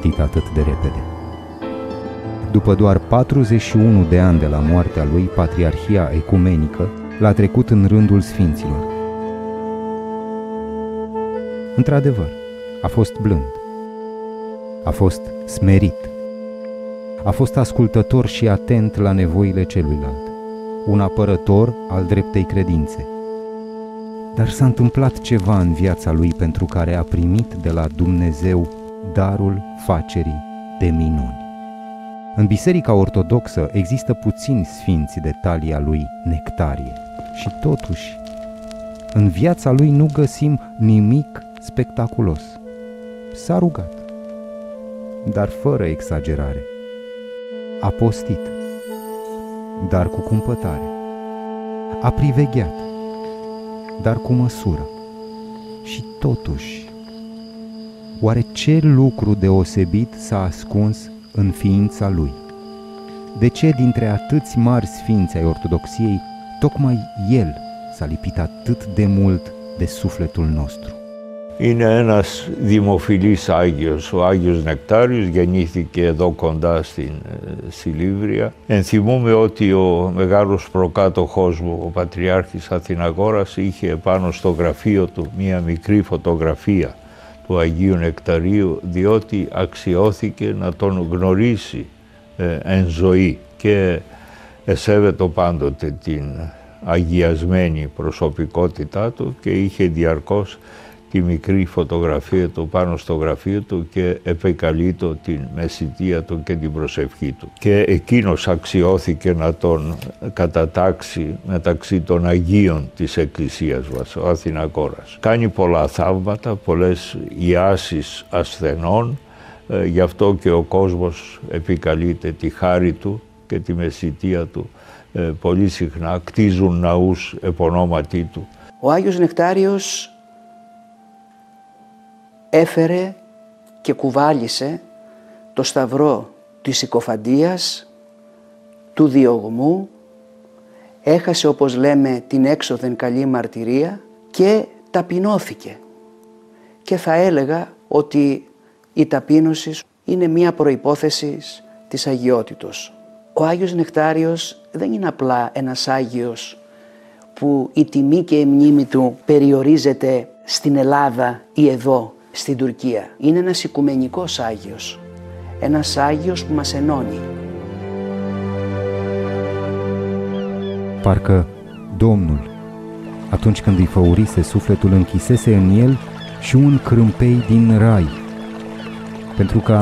citit atât de repede. După doar 41 de ani de la moartea lui, Patriarhia Ecumenică l-a trecut în rândul sfinților. Într-adevăr, a fost blând, a fost smerit, a fost ascultător și atent la nevoile celuilalt, un apărător al dreptei credințe. Dar s-a întâmplat ceva în viața lui pentru care a primit de la Dumnezeu darul facerii de minuni. În Biserica Ortodoxă există puțini sfinți de talia lui Nectarie și totuși, în viața lui nu găsim nimic spectaculos. S-a rugat, dar fără exagerare. A postit, dar cu cumpătare. A privegheat, dar cu măsură. Și totuși, oare ce lucru deosebit s-a ascuns în ființa lui? De ce dintre atâți mari sfinți ai Ortodoxiei, tocmai el s-a lipit atât de mult de sufletul nostru? Είναι ένας δημοφιλής Άγιος, ο Άγιος Νεκτάριος, γεννήθηκε εδώ κοντά στην Σιλίβρια. Ενθυμούμε ότι ο μεγάλος προκάτοχός μου, ο Πατριάρχης Αθηναγόρας, είχε επάνω στο γραφείο του μία μικρή φωτογραφία του Αγίου Νεκταρίου, διότι αξιώθηκε να τον γνωρίσει εν ζωή και εσέβεται πάντοτε την αγιασμένη προσωπικότητά του και είχε διαρκώς τη μικρή φωτογραφία του πάνω στο γραφείο του και επεκαλείτο την μεσητεία του και την προσευχή του. Και εκείνος αξιώθηκε να τον κατατάξει μεταξύ των Αγίων της Εκκλησίας μας, ο Αθηνακόρας. Κάνει πολλά θαύματα, πολλές ιάσεις ασθενών, γι' αυτό και ο κόσμος επικαλείται τη χάρη του και τη μεσητεία του. Πολύ συχνά κτίζουν ναούς επωνόματί του. Ο Άγιος Νεκτάριος έφερε και κουβάλισε το σταυρό της συκοφαντίας, του διωγμού, έχασε, όπως λέμε, την έξωθεν καλή μαρτυρία και ταπεινώθηκε. Και θα έλεγα ότι η ταπείνωση είναι μία προϋπόθεση της αγιότητος. Ο Άγιος Νεκτάριος δεν είναι απλά ένας Άγιος που η τιμή και η μνήμη του περιορίζεται στην Ελλάδα ή εδώ, στην Τουρκία. Είναι ένας οικουμενικός Άγιος, ένας Άγιος που μας ενώνει. Parcă Domnul, atunci când îi făurise sufletul, închisese în el și un crâmpei din rai, pentru că